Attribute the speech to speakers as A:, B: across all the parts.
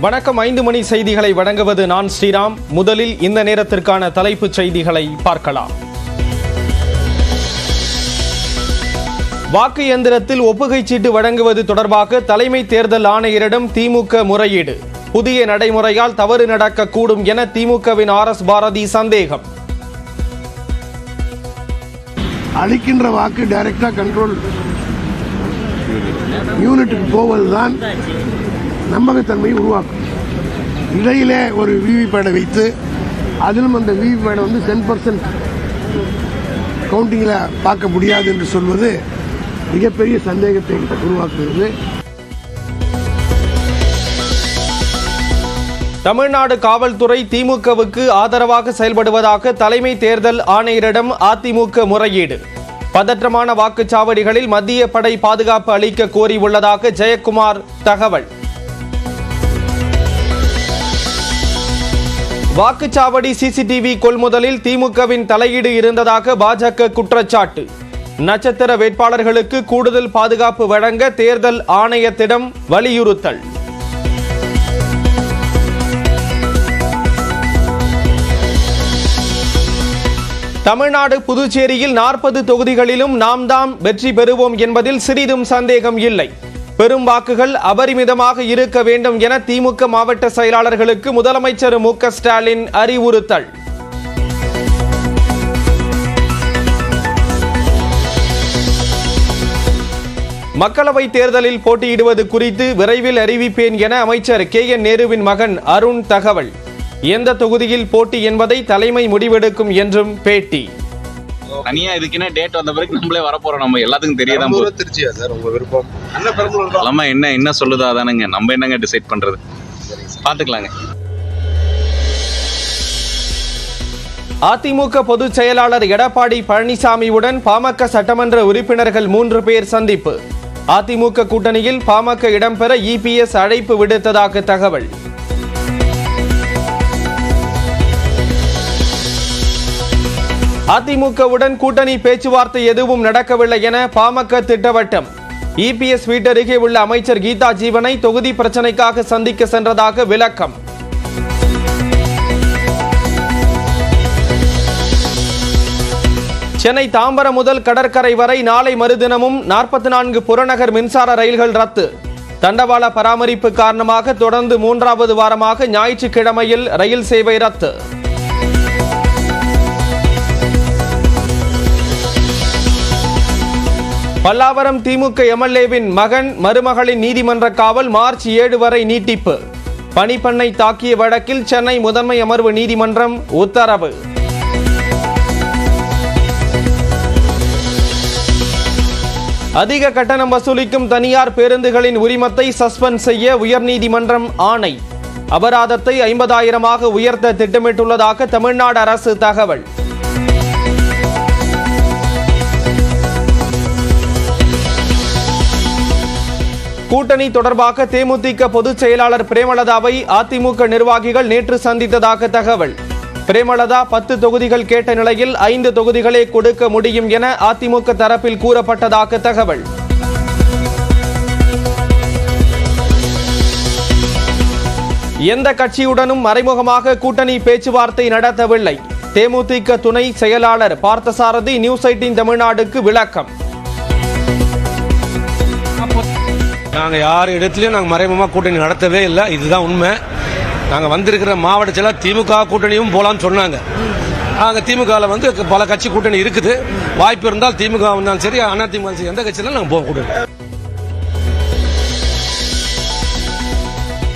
A: வணக்கம். 5 மணி செய்திகளை வழங்குவது நான் ஸ்ரீராம். முதலில் இந்த நேரத்திற்கான தலைப்புச் செய்திகளை பார்க்கலாம். வாக்கு இயந்திரத்தில் ஒப்புகைச் சீட்டு வழங்குவது தொடர்பாக தலைமை தேர்தல் ஆணையரிடம் திமுக முறையீடு. புதிய நடைமுறையால் தவறு நடக்கக்கூடும் என திமுகவின் RS பாரதி சந்தேகம்.
B: அளிக்கின்ற வாக்கு டைரக்டா கண்ட்ரோல் யூனிட்டுக்கு போவதுதான் நம்பகத்தன்மையை உருவாக்கும். இடையிலே ஒரு விவிபேடை வைத்து அதிலும் அந்த விவிபேடை 10% கவுண்டிங்கில் பார்க்க முடியாது என்று சொல்வது மிகப்பெரிய சந்தேகத்தை உருவாக்குகிறது.
A: தமிழ்நாடு காவல்துறை திமுகவுக்கு ஆதரவாக செயல்படுவதாக தலைமை தேர்தல் ஆணையரிடம் அதிமுக முறையீடு. பதற்றமான வாக்குச்சாவடிகளில் மத்திய படை பாதுகாப்பு அளிக்க கோரியுள்ளதாக ஜெயக்குமார் தகவல். வாக்குச்சாவடி CCTV கொள்முதலில் திமுகவின் தலையீடு இருந்ததாக பாஜக குற்றச்சாட்டு. நட்சத்திர வேட்பாளர்களுக்கு கூடுதல் பாதுகாப்பு வழங்க தேர்தல் ஆணையத்திடம் வலியுறுத்தல். தமிழ்நாடு புதுச்சேரியில் 40 தொகுதிகளிலும் நாம் தாம் வெற்றி பெறுவோம் என்பதில் சிறிதும் சந்தேகம் இல்லை. பெரும் வாக்குகள் அபரிமிதமாக இருக்க வேண்டும் என திமுக மாவட்ட செயலாளர்களுக்கு முதலமைச்சர் மு க ஸ்டாலின் அறிவுறுத்தல். மக்களவைத் தேர்தலில் போட்டியிடுவது குறித்து விரைவில் அறிவிப்பேன் என அமைச்சர் KN நேருவின் மகன் அருண் தகவல். எந்த தொகுதியில் போட்டி என்பதை தலைமை முடிவெடுக்கும் என்றும் பேட்டி.
C: தனியா இதுக்குன்னா டேட் வந்த பிறகு நம்மளே வரப்போறோம். நம்ம எல்லாத்துக்கும் தெரியாதான்.
D: திருச்சியா சார் உங்க விருப்பம்?
C: என்ன சொல்லுதோ அதானுங்க. நம்ம என்னங்க டிசைட் பண்றது, பாத்துக்கலாங்க.
A: அதிமுக பொதுச் செயலாளர் எடப்பாடி பழனிசாமியுடன் பாமக சட்டமன்ற உறுப்பினர்கள் 3 பேர் சந்திப்பு. அதிமுக கூட்டணியில் பாமக இடம்பெற EPS அழைப்பு விடுத்ததாக தகவல். அதிமுகவுடன் கூட்டணி பேச்சுவார்த்தை எதுவும் நடக்கவில்லை என பாமக திட்டவட்டம். EPS வீட்டருகே உள்ள அமைச்சர் கீதா ஜீவனை தொகுதி பிரச்சனைக்காக சந்திக்க சென்றதாக விளக்கம். சென்னை தாம்பரம் முதல் கடற்கரை வரை நாளை மறுதினமும் 44 புறநகர் மின்சார ரயில்கள் ரத்து. தண்டவாள பராமரிப்பு காரணமாக தொடர்ந்து 3வது வாரமாக ஞாயிற்றுக்கிழமையில் ரயில் சேவை ரத்து. பல்லாவரம் திமுக MLAவின் மகன் மருமகளின் நீதிமன்ற காவல் மார்ச் 7 வரை நீட்டிப்பு. பணிப்பெண்ணை தாக்கிய வழக்கில் சென்னை முதன்மை அமர்வு நீதிமன்றம் உத்தரவு. அதிக கட்டணம் வசூலிக்கும் தனியார் பேருந்துகளின் உரிமத்தை சஸ்பெண்ட் செய்ய உயர்நீதிமன்றம் ஆணை. அபராதத்தை 50,000 உயர்த்த திட்டமிட்டுள்ளதாக தமிழ்நாடு அரசு தகவல். கூட்டணி தொடர்பாக தேமுதிக பொதுச் செயலாளர் பிரேமலதாவை அதிமுக நிர்வாகிகள் நேற்று சந்தித்ததாக தகவல். பிரேமலதா 10 தொகுதிகள் கேட்ட நிலையில் 5 தொகுதிகளே கொடுக்க முடியும் என அதிமுக தரப்பில் கூறப்பட்டதாக தகவல். எந்த கட்சியுடனும் மறைமுகமாக கூட்டணி பேச்சுவார்த்தை நடத்தவில்லை. தேமுதிக துணை செயலாளர் பார்த்தசாரதி நியூஸ் 18 தமிழ்நாடுக்கு விளக்கம்.
E: நாங்கள் யார் இடத்துலையும் நாங்கள் மறைமுகமாக கூட்டணி நடத்தவே இல்லை. இதுதான் உண்மை. நாங்கள் வந்திருக்கிற மாவட்ட செயலாளர் திமுக கூட்டணியும் போகலான்னு சொன்னாங்க. நாங்கள் திமுகவில் பல கட்சி கூட்டணி இருக்குது. வாய்ப்பு இருந்தால் திமுக இருந்தாலும் சரி, அதிமுக சரி, எந்த கட்சியிலும் நாங்கள் போக கூட்டணி.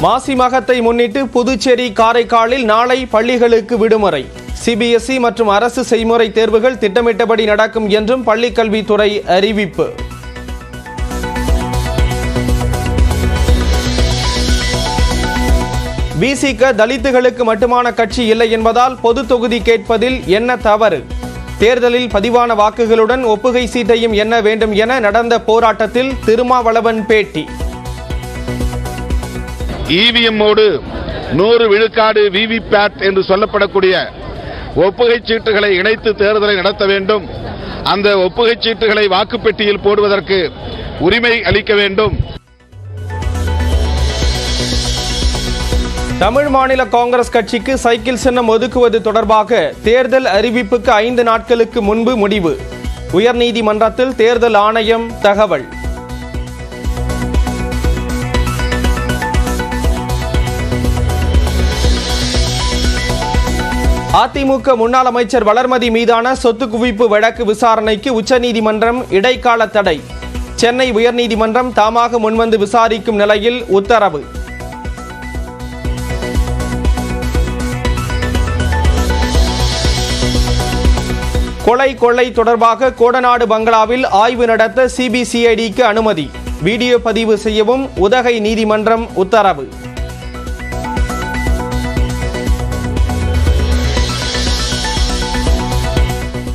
A: மாசி மகத்தை முன்னிட்டு புதுச்சேரி காரைக்காலில் நாளை பள்ளிகளுக்கு விடுமுறை. CBSE மற்றும் அரசு செய்முறை தேர்வுகள் திட்டமிட்டபடி நடக்கும் என்றும் பள்ளிக்கல்வித்துறை அறிவிப்பு. BCக தலித்துகளுக்கு மட்டுமான கட்சி இல்லை என்பதால் பொது தொகுதி கேட்பதில் என்ன தவறு? தேர்தலில் பதிவான வாக்குகளுடன் ஒப்புகை சீட்டையும் எண்ண வேண்டும் என நடந்த போராட்டத்தில் திருமாவளவன் பேட்டி.
F: EVMோடு 100 விழுக்காடு VVPAT என்று சொல்லப்படக்கூடிய ஒப்புகை சீட்டுகளை இணைத்து தேர்தலை நடத்த வேண்டும். அந்த ஒப்புகை சீட்டுகளை வாக்குப்பெட்டியில் போடுவதற்கு உரிமை அளிக்க வேண்டும்.
A: தமிழ் மாநில காங்கிரஸ் கட்சிக்கு சைக்கிள் சின்னம் ஒதுக்குவது தொடர்பாக தேர்தல் அறிவிப்புக்கு 5 நாட்களுக்கு முன்பு முடிவு. உயர்நீதிமன்றத்தில் தேர்தல் ஆணையம் தகவல். அதிமுக முன்னாள் அமைச்சர் வளர்மதி மீதான சொத்து குவிப்பு வழக்கு விசாரணைக்கு உச்சநீதிமன்றம் இடைக்கால தடை. சென்னை உயர்நீதிமன்றம் தாமாக முன்வந்து விசாரிக்கும் நிலையில் உத்தரவு. கொள்ளை தொடர்பாக கோடநாடு பங்களாவில் ஆய்வு நடத்த சிபிசிஐடிக்கு அனுமதி. வீடியோ பதிவு செய்யவும் உதகை நீதிமன்றம் உத்தரவு.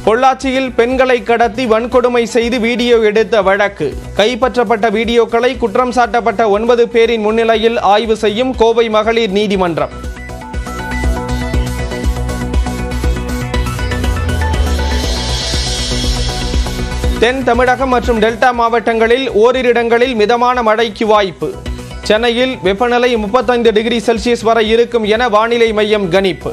A: பொள்ளாச்சியில் பெண்களை கடத்தி வன்கொடுமை செய்து வீடியோ எடுத்த வழக்கு. கைப்பற்றப்பட்ட வீடியோக்களை குற்றம் சாட்டப்பட்ட 9 பேரின் முன்னிலையில் ஆய்வு செய்யும் கோவை மகளிர் நீதிமன்றம். தென் தமிழகம் மற்றும் டெல்டா மாவட்டங்களில் ஓரிரு இடங்களில் மிதமான மழைக்கு வாய்ப்பு. சென்னையில் வெப்பநிலை 35 டிகிரி செல்சியஸ் வரை இருக்கும் என வானிலை மையம் கணிப்பு.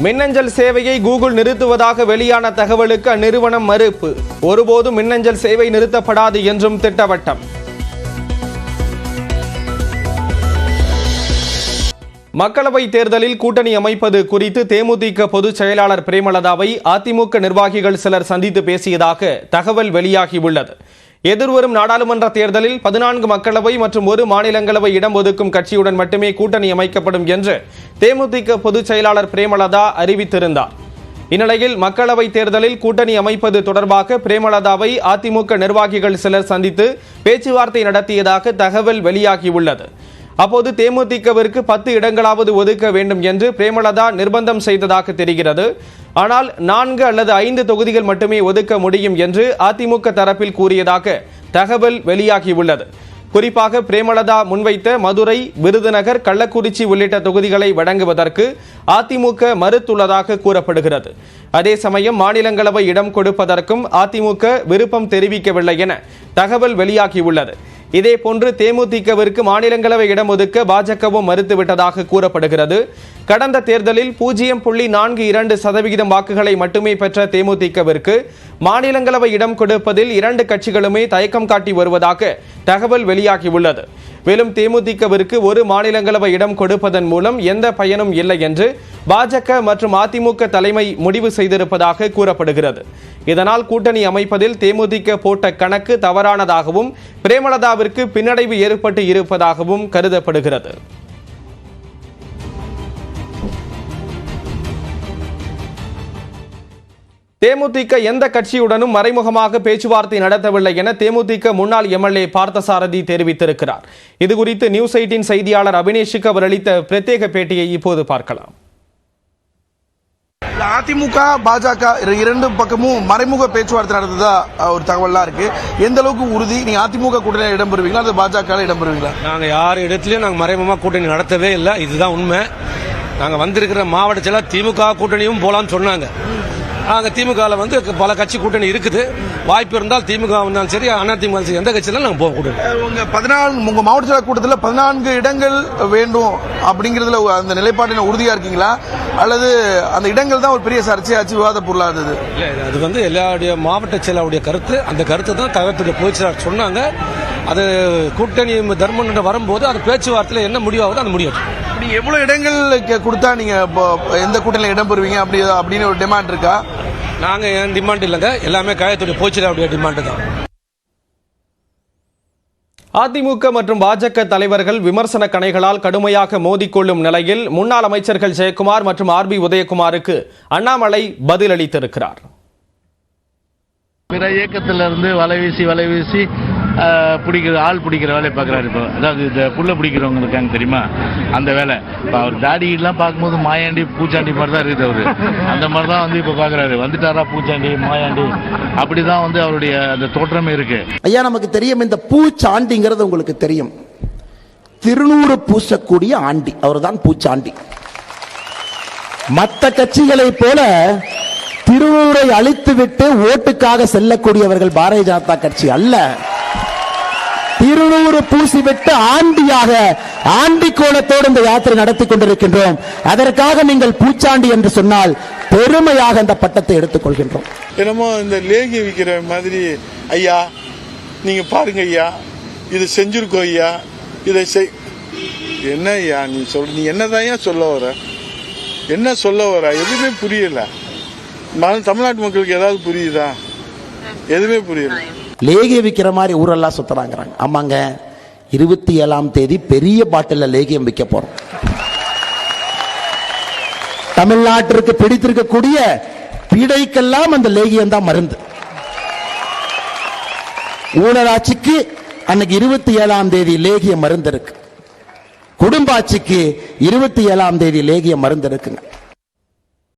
A: மின்னஞ்சல் சேவையை கூகுள் நிறுத்துவதாக வெளியான தகவலுக்கு அந்நிறுவனம் மறுப்பு. ஒருபோதும் மின்னஞ்சல் சேவை நிறுத்தப்படாது என்றும் திட்டவட்டம். மக்களவைத் தேர்தலில் கூட்டணி அமைப்பது குறித்து தேமுதிக பொதுச் செயலாளர் பிரேமலதாவை அதிமுக நிர்வாகிகள் சிலர் சந்தித்து பேசியதாக தகவல் வெளியாகியுள்ளது. எதிர்வரும் நாடாளுமன்ற தேர்தலில் 14 மக்களவை மற்றும் 1 மாநிலங்களவை இடம் ஒதுக்கும் கட்சியுடன் மட்டுமே கூட்டணி அமைக்கப்படும் என்று தேமுதிக பொதுச் செயலாளர் பிரேமலதா அறிவித்திருந்தார். இந்நிலையில் மக்களவைத் தேர்தலில் கூட்டணி அமைப்பது தொடர்பாக பிரேமலதாவை அதிமுக நிர்வாகிகள் சிலர் சந்தித்து பேச்சுவார்த்தை நடத்தியதாக தகவல் வெளியாகியுள்ளது. அப்போது தேமுதிகவிற்கு 10 இடங்களாவது ஒதுக்க வேண்டும் என்று பிரேமலதா நிர்பந்தம் செய்ததாக தெரிகிறது. ஆனால் 4 அல்லது 5 தொகுதிகள் மட்டுமே ஒதுக்க முடியும் என்று அதிமுக தரப்பில் கூறியதாக தகவல் வெளியாகியுள்ளது. குறிப்பாக பிரேமலதா முன்வைத்த மதுரை, விருதுநகர், கள்ளக்குறிச்சி உள்ளிட்ட தொகுதிகளை வழங்குவதற்கு அதிமுக மறுத்துள்ளதாக கூறப்படுகிறது. அதே சமயம் மாநிலங்களவை இடம் கொடுப்பதற்கும் அதிமுக விருப்பம் தெரிவிக்கவில்லை என தகவல் வெளியாகியுள்ளது. இதேபோன்று தேமுதிகவிற்கு மாநிலங்களவை இடம் ஒதுக்க பாஜகவும் மறுத்துவிட்டதாக கூறப்படுகிறது. கடந்த தேர்தலில் 0.42% வாக்குகளை மட்டுமே பெற்ற தேமுதிகவிற்கு மாநிலங்களவை இடம் கொடுப்பதில் 2 கட்சிகளுமே தயக்கம் காட்டி வருவதாக தகவல் வெளியாகியுள்ளது. மேலும் தேமுதிகவிற்கு 1 மாநிலங்களவை இடம் கொடுப்பதன் மூலம் எந்த பயனும் இல்லை என்று பாஜக மற்றும் அதிமுக தலைமை முடிவு செய்திருப்பதாக கூறப்படுகிறது. இதனால் கூட்டணி அமைப்பதில் தேமுதிக போட்ட கணக்கு தவறானதாகவும் பிரேமலதாவிற்கு பின்னடைவு ஏற்பட்டு இருப்பதாகவும் கருதப்படுகிறது. தேமுதிக எந்த கட்சியுடனும் மறைமுகமாக பேச்சுவார்த்தை நடத்தவில்லை என தேமுதிக முன்னாள் எம்எல்ஏ பார்த்தசாரதி தெரிவித்திருக்கிறார். இதுகுறித்து நியூஸ் 18 செய்தியாளர் அபினேஷுக்கு அவர் அளித்த பிரத்யேக பேட்டியை இப்போது பார்க்கலாம்.
B: அதிமுக பாஜக 2 பக்கமும் மறைமுக பேச்சுவார்த்தை நடந்ததா ஒரு தகவல்லாம் இருக்கு. எந்த அளவுக்கு உறுதி? நீங்க அதிமுக கூட்டணி இடம்பெறுவீங்களா அல்லது பாஜக இடம்பெறுவீங்களா?
E: நாங்க யார் இடத்துலயும் நாங்க மறைமுகமாக கூட்டணி நடத்தவே இல்லை. இதுதான் உண்மை. நாங்க வந்திருக்கிற மாவட்டத்தில் திமுக கூட்டணியும் போலான்னு சொன்னாங்க. நாங்கள் திமுகவில் வந்து பல கட்சி கூட்டணி இருக்குது. வாய்ப்பு இருந்தால் திமுக வந்தாலும் சரி, அதிமுக சரி, எந்த கட்சியிலும் நாங்கள் போக கூட்டணி.
B: உங்க மாவட்ட செயலர் கூட்டத்தில் 14 இடங்கள் வேண்டும் அப்படிங்கிறதுல அந்த நிலைப்பாட்டின உறுதியா இருக்கீங்களா அல்லது அந்த இடங்கள் தான் ஒரு பெரிய சர்ச்சையாச்சு, விவாத பொருளா இருந்தது?
E: இல்லை, அது வந்து எல்லாருடைய மாவட்ட செயலாளருடைய கருத்து. அந்த கருத்து தான் கழகத்துடைய பொதுச் செயலாளர் சொன்னாங்க. அது கூட்டணி தர்மம் வரும்போது அது பேச்சுவார்த்தையில் என்ன முடிவாகுதோ அந்த முடிவு.
B: நீங்க எவ்வளவு இடங்கள் கொடுத்தா நீங்க எந்த கூட்டணியில் இடம்பெறுவீங்க அப்படின்னு ஒரு டிமாண்ட் இருக்கா?
E: நாங்க என் டிமாண்ட் இல்லைங்க, எல்லாமே கழகத்துடைய பொதுச் செயலாளருடைய டிமாண்ட் தான்.
A: அதிமுக மற்றும் பாஜக தலைவர்கள் விமர்சன கணைகளால் கடுமையாக மோதிக்கொள்ளும் நிலையில் முன்னாள் அமைச்சர்கள் ஜெயக்குமார் மற்றும் ஆர்பி உதயகுமாருக்கு அண்ணாமலை பதிலளித்திருக்கிறார்.
D: பிற இயக்கத்திலிருந்து வலை வீசி ஆள் பிடிக்கிற வேலையை பார்க்குறாரு. இப்போ அதாவது இந்த புல்லை பிடிக்கிறவங்க இருக்காங்க தெரியுமா, அந்த வேலை. இப்போ அவர் தாடியெல்லாம் பார்க்கும்போது மாயாண்டி பூச்சாண்டி மாதிரி தான் இருக்குது. அவரு அந்த மாதிரி தான் வந்து இப்போ பார்க்குறாரு. வந்துட்டாரா பூச்சாண்டி மாயாண்டி, அப்படி தான் வந்து அவருடைய அந்த தோற்றமே இருக்கு.
G: ஐயா, நமக்கு தெரியும் இந்த பூச்சாண்டிங்கிறது உங்களுக்கு தெரியும். திருநூறு பூசக்கூடிய ஆண்டி அவர் தான் பூச்சாண்டி. மற்ற கட்சிகளை போல திருநூறை அழித்துவிட்டு ஓட்டுக்காக செல்லக்கூடியவர்கள் பாரதிய ஜனதா கட்சி அல்ல. 200 பூசிவிட்டு ஆண்டியாக ஆண்டி கோலத்தோடு இந்த யாத்திரை நடத்தி கொண்டிருக்கின்றோம். அதற்காக நீங்கள் பூச்சாண்டி என்று சொன்னால் பெருமையாக அந்த பட்டத்தை எடுத்துக்கொள்கின்றோம்.
H: என்னமோ இந்த லேகி விற்கிற மாதிரி, ஐயா நீங்க பாருங்க ஐயா, இது செஞ்சிருக்கோம் ஐயா, இதை என்ன ஐயா நீ என்னதான் சொல்ல வர, என்ன சொல்ல வர? எதுவுமே புரியல. தமிழ்நாட்டு மக்களுக்கு ஏதாவது புரியுதா? எதுவுமே புரியல.
G: லேகியம் விற்கிற மாதிரி ஊரெல்லாம் சுத்தறாங்கிறாங்க. ஆமாங்க, 27ஆம் தேதி பெரிய பாட்டில் லேகியம் விற்க போறோம். தமிழ்நாட்டிற்கு பிடித்திருக்கக்கூடிய பீடைக்கெல்லாம் அந்த லேகியம் தான் மருந்து. ஊழலாட்சிக்கு அன்னைக்கு 27ஆம் தேதி லேகிய மருந்து இருக்கு. குடும்ப ஆட்சிக்கு 27ஆம் தேதி லேகிய மருந்து இருக்குங்க.